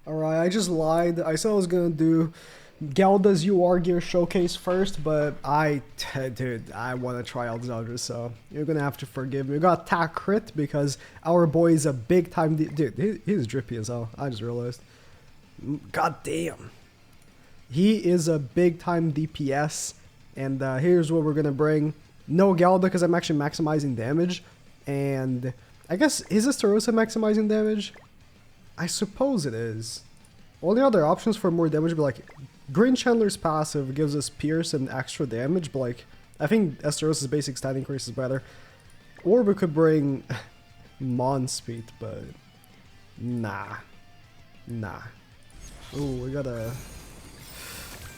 Alright, I just lied. I said I was gonna do Gelda's UR gear showcase first, but dude, I want to try out ZELDRIS, so you're gonna have to forgive me. We got attack crit because our boy is a big time dude. He's drippy as hell. I just realized. God damn. He is a big time DPS, and here's what we're gonna bring. No Gelda because I'm actually maximizing damage, and I guess is Estarossa maximizing damage? I suppose it is. Only other options for more damage would be like Green Chandler's passive gives us pierce and extra damage, but like I think Estarossa's basic stat increase is better. Or we could bring Mon Speed, but nah. Ooh, we got a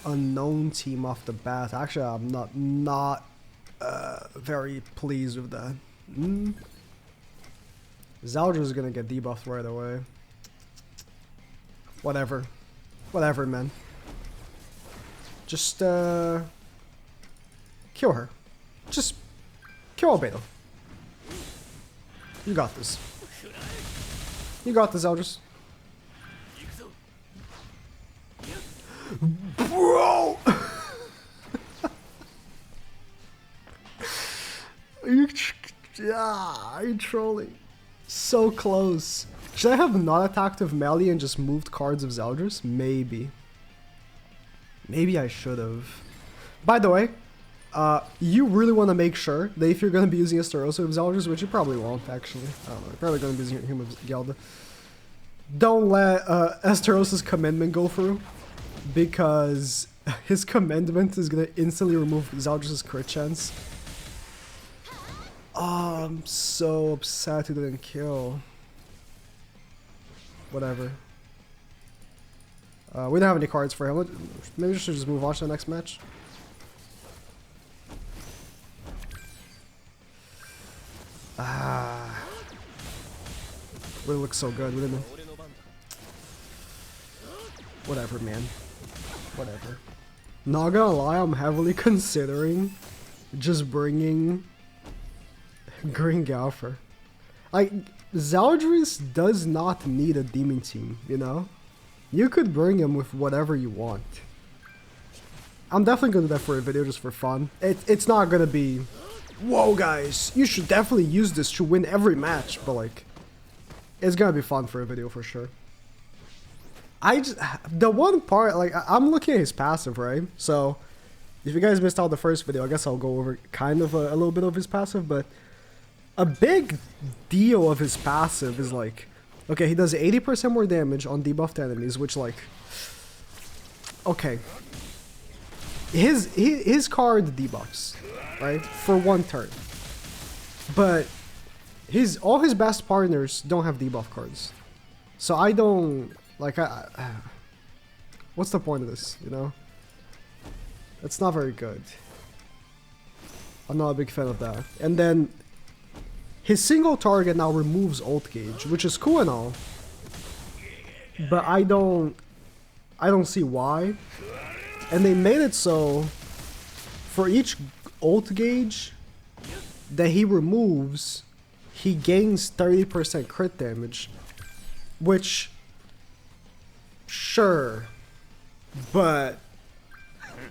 unknown team off the bat. Actually, I'm not very pleased with that. ZELDRIS is gonna get debuffed right away. Whatever, man. Just kill her. Just kill Albedo. You got this. You got this, ZELDRIS. Bro! Are you trolling? So close. Should I have not attacked with melee and just moved cards of ZELDRIS? Maybe. Maybe I should have. By the way, you really want to make sure that if you're going to be using Estarossa with ZELDRIS, which you probably won't actually. I don't know. You're probably going to be using him with Gelda. Don't let Estarossa's commandment go through, because his commandment is going to instantly remove ZELDRIS' crit chance. Oh, I'm so upset he didn't kill. Whatever. We don't have any cards for him. Maybe we should just move on to the next match. Would look so good, wouldn't it? Whatever, man. Whatever. Not gonna lie, I'm heavily considering just bringing Green Galfer. Like, ZELDRIS does not need a demon team, you know? You could bring him with whatever you want. I'm definitely gonna do that for a video just for fun. It's not gonna be, whoa guys, you should definitely use this to win every match, but like, it's gonna be fun for a video for sure. The one part, like, I'm looking at his passive, right? So, if you guys missed out the first video, I guess I'll go over kind of a little bit of his passive, but a big deal of his passive is like, okay, he does 80% more damage on debuffed enemies, which like, okay, his card debuffs, right, for one turn, but all his best partners don't have debuff cards, so I don't like. What's the point of this? You know, it's not very good. I'm not a big fan of that. And then his single target now removes ult gauge, which is cool and all, but I don't see why. And they made it so for each ult gauge that he removes, he gains 30% crit damage, which, sure, but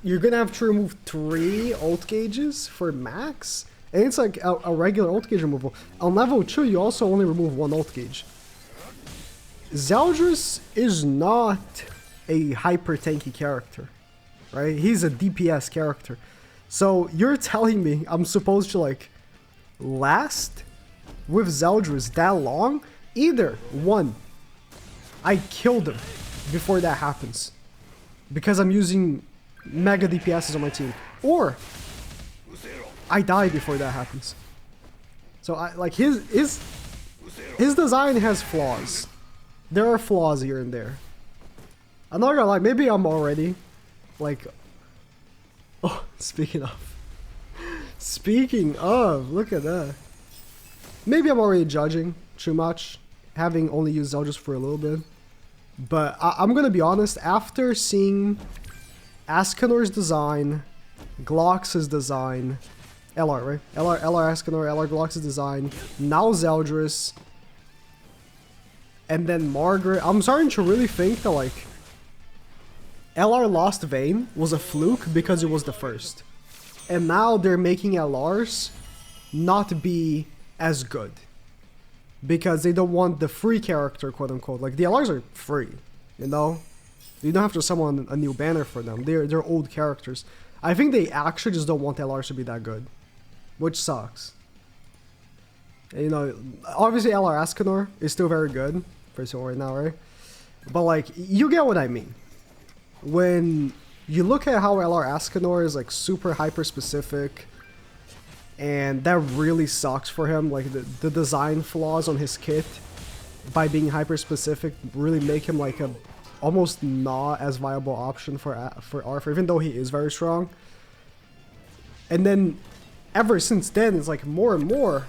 you're gonna have to remove 3 ult gauges for max? And it's like a regular ult gauge removal. On level 2, you also only remove 1 ult gauge. ZELDRIS is not a hyper tanky character, right? He's a DPS character. So you're telling me I'm supposed to like last with ZELDRIS that long? Either one, I killed him before that happens because I'm using mega DPSs on my team, or I die before that happens. So I like his design has flaws. There are flaws here and there. I'm not gonna lie, maybe I'm already like, oh, speaking of, look at that. Maybe I'm already judging too much, having only used ZELDRIS for a little bit. But I'm gonna be honest, after seeing Ascanor's design, Glox's design, LR, right? LR Ascanor, LR Glox's design, now ZELDRIS, And then Margaret. I'm starting to really think that like LR Lost Vein was a fluke because it was the first. And now they're making LRs not be as good. Because they don't want the free character, quote unquote. Like the LRs are free, you know? You don't have to summon a new banner for them. They're old characters. I think they actually just don't want LRs to be that good. Which sucks. And, you know, obviously LR Escanor is still very good. First of all right now, right? But like, you get what I mean. When you look at how LR Escanor is like super hyper specific, and that really sucks for him, like the design flaws on his kit by being hyper specific really make him like a almost not as viable option for Arthur, even though he is very strong. And then ever since then, it's like more and more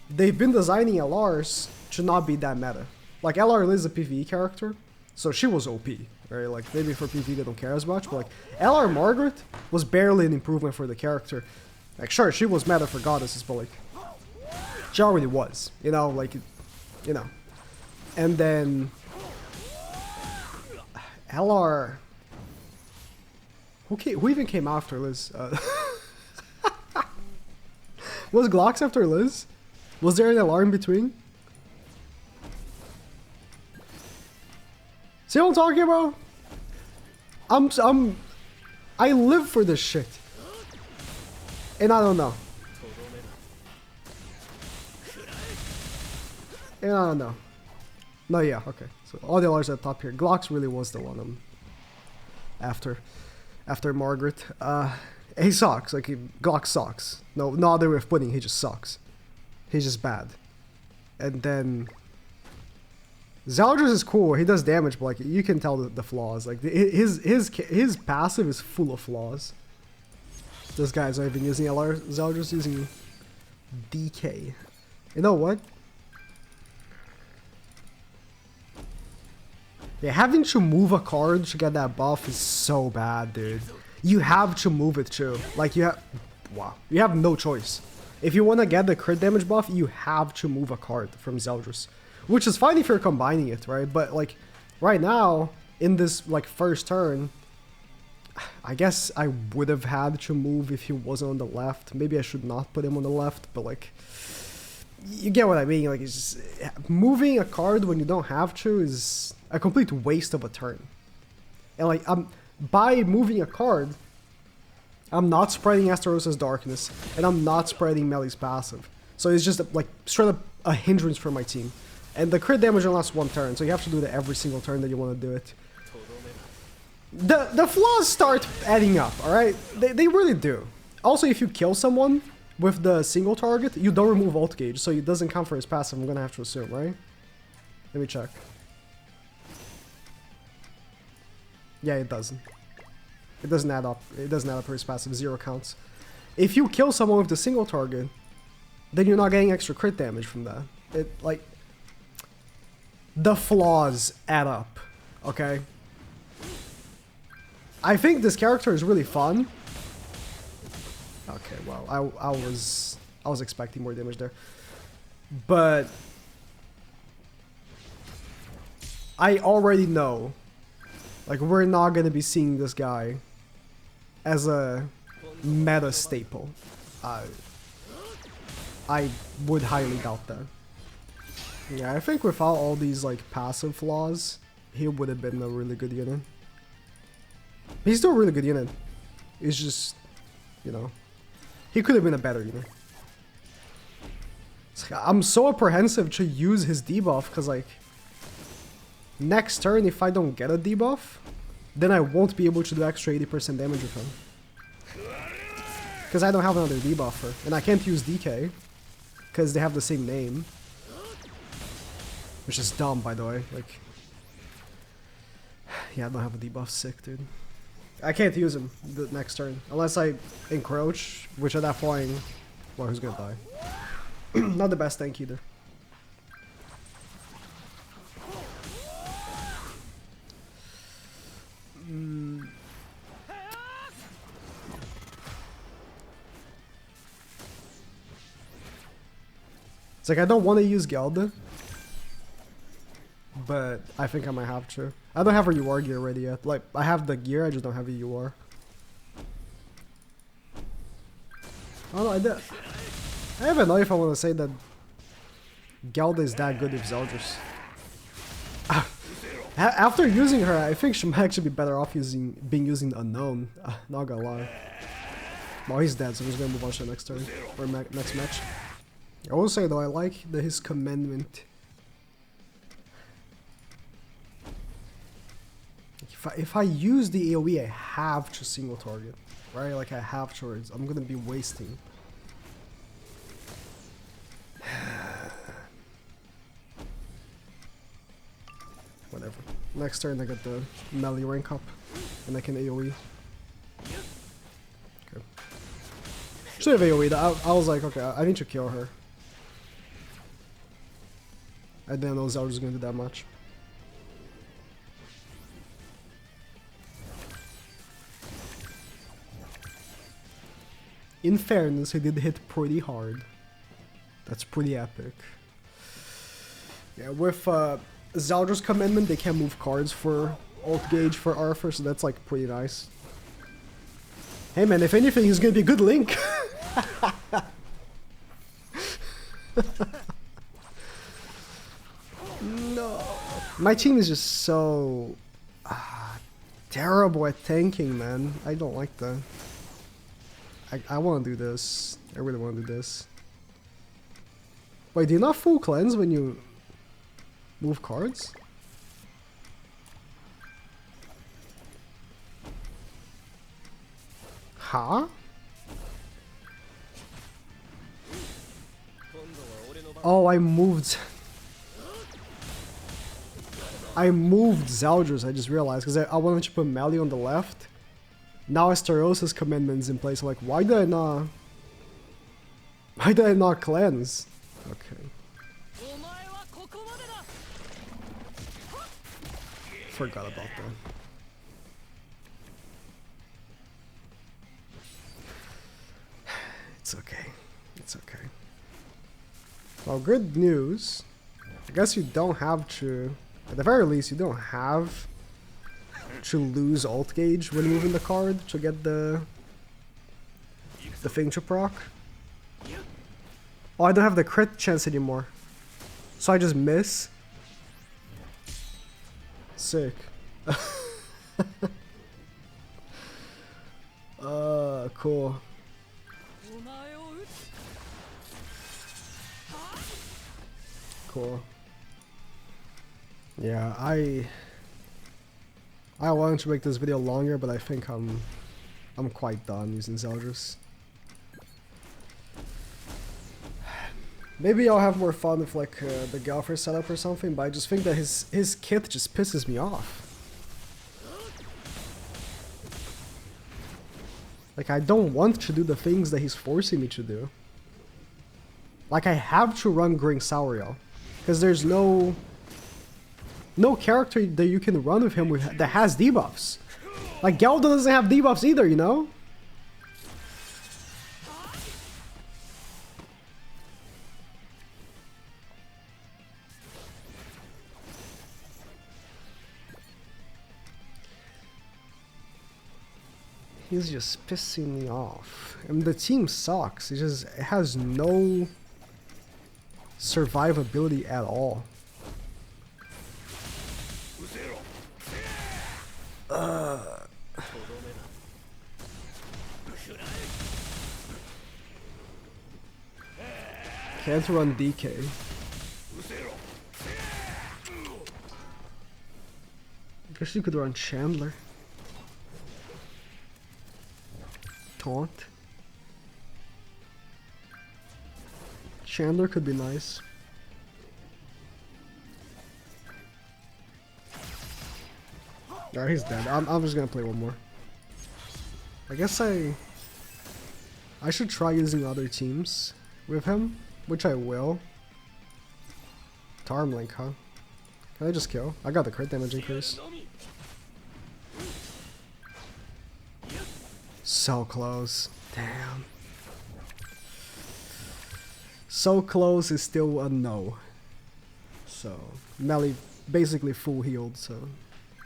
they've been designing LRs to not be that meta. Like LR Liz is a PvE character, so she was OP, right? Like maybe for PvE they don't care as much, but like LR Margaret was barely an improvement for the character. Like sure, she was meta for goddesses, but like she already was, you know, like, you know. And then LR, who even came after Liz? Was Glocks after Liz? Was there an LR in between? See what I'm talking about? I live for this shit. And I don't know. And I don't know. No, yeah, okay. So all the LRs at the top here. Glocks really was the one after Margaret. He sucks. Like Glock sucks. No other way of putting it, he just sucks. He's just bad. And then ZELDRIS is cool. He does damage, but like you can tell the flaws. Like his passive is full of flaws. This guy's not even using LR. ZELDRIS using DK. You know what? Yeah, having to move a card to get that buff is so bad, dude. You have to move it too. Like you have, wow, you have no choice. If you want to get the crit damage buff, you have to move a card from ZELDRIS, which is fine if you're combining it, right? But like right now in this like first turn, I guess I would have had to move if he wasn't on the left. Maybe I should not put him on the left, but like, you get what I mean. Like, it's just, moving a card when you don't have to is a complete waste of a turn. And like, by moving a card, I'm not spreading Astarosa's Darkness, and I'm not spreading Melee's passive. So it's just like straight up a hindrance for my team. And the crit damage only lasts one turn, so you have to do that every single turn that you want to do it. The flaws start adding up, alright? They really do. Also, if you kill someone with the single target, you don't remove ult gauge, so it doesn't count for his passive, I'm gonna have to assume, right? Let me check. Yeah, it doesn't. It doesn't add up. It doesn't add up for his passive, 0 counts. If you kill someone with the single target, then you're not getting extra crit damage from that. It, like, the flaws add up, okay? I think this character is really fun. Okay, well, I was expecting more damage there. But I already know, like, we're not gonna be seeing this guy as a meta staple. I would highly doubt that. Yeah, I think without all these like passive flaws, he would have been a really good unit. He's still a really good unit. It's just, you know, he could have been a better unit. Like, I'm so apprehensive to use his debuff because, like, next turn, if I don't get a debuff, then I won't be able to do extra 80% damage with him. Because I don't have another debuffer. And I can't use DK because they have the same name. Which is dumb, by the way. Like, yeah, I don't have a debuff. Sick, dude. I can't use him the next turn unless I encroach, which at that point, well, who's gonna die? Not the best tank either. It's like I don't want to use Gelda, but I think I might have to. I don't have a UR gear ready yet. Like, I have the gear, I just don't have a UR. Oh no, I don't even know if I want to say that Gelda is that good with ZELDRIS. After using her, I think she might actually be better off being using Unknown. Not gonna lie. Well, he's dead, so I'm just gonna move on to the next turn. Or next match. I will say though, I like his commandment. If I use the AoE, I have to single target. Right? Like I have to, or I'm gonna be wasting. Whatever. Next turn I get the melee rank up, and I can AoE. Okay. Should have AoE'd. I was like, okay, I need to kill her. I didn't know Zelda was gonna do that much. In fairness, he did hit pretty hard. That's pretty epic. Yeah, with ZELDRIS commandment, they can't move cards for ult gauge for Arthur, so that's like pretty nice. Hey man, if anything, he's gonna be a good Link. No. My team is just so terrible at tanking, man. I don't like that. I want to do this. I really want to do this. Wait, do you not full cleanse when you move cards? Huh? Oh, I moved ZELDRIS, I just realized, because I wanted to put melee on the left. Now Astaros's commandment's in place, like why did I not cleanse? Okay. Forgot about that. It's okay. It's okay. Well, good news. I guess you don't have to, at the very least, you don't have to lose ult gauge when moving the card to get the thing to proc. Oh, I don't have the crit chance anymore, so I just miss. Sick. Cool. Cool. Yeah, I wanted to make this video longer, but I think I'm quite done using ZELDRIS. Maybe I'll have more fun with like the Galfer setup or something, but I just think that his kit just pisses me off. Like I don't want to do the things that he's forcing me to do. Like I have to run Gring Sauriel, because there's no character that you can run with him that has debuffs. Like Gelda doesn't have debuffs either, you know? He's just pissing me off. I mean, the team sucks. It has no survivability at all. Can't run DK. Guess you could run Chandler. Taunt. Chandler could be nice. Alright, he's dead. I'm just gonna play one more. I guess I should try using other teams with him, which I will. Tarmlink, huh? Can I just kill? I got the crit damage increase. So close. Damn. So close is still a no. So, melee basically full healed, so...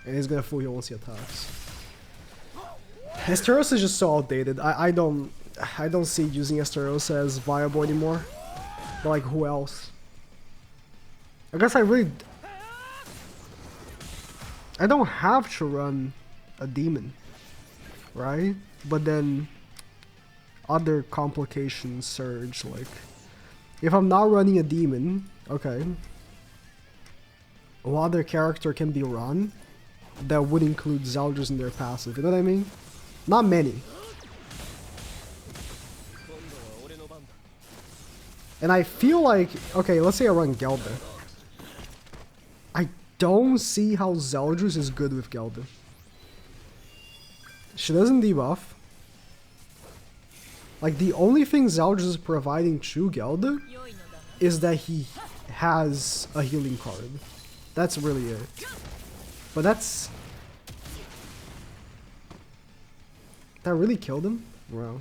And he's gonna full heal once he attacks. Esteros is just so outdated. I don't see using Esteros as viable anymore. But like, who else? I guess I don't have to run a demon, right? But then other complications surge, like if I'm not running a demon, okay, what other character can be run that would include Zeldris in their passive, you know what I mean? Not many. And I feel like, okay, let's say I run Gelda. I don't see how Zeldris is good with Gelda. She doesn't debuff. Like, the only thing Zeldris is providing to Gelda is that he has a healing card. That's really it. But that's... That really killed him? Wow.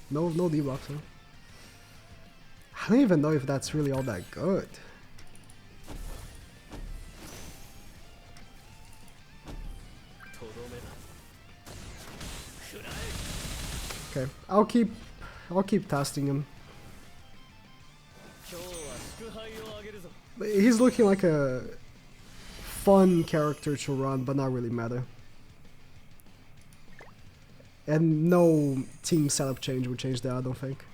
No debuff, huh? I don't even know if that's really all that good. Okay, I'll keep testing him. He's looking like a fun character to run, but not really meta. And no team setup change would change that, I don't think.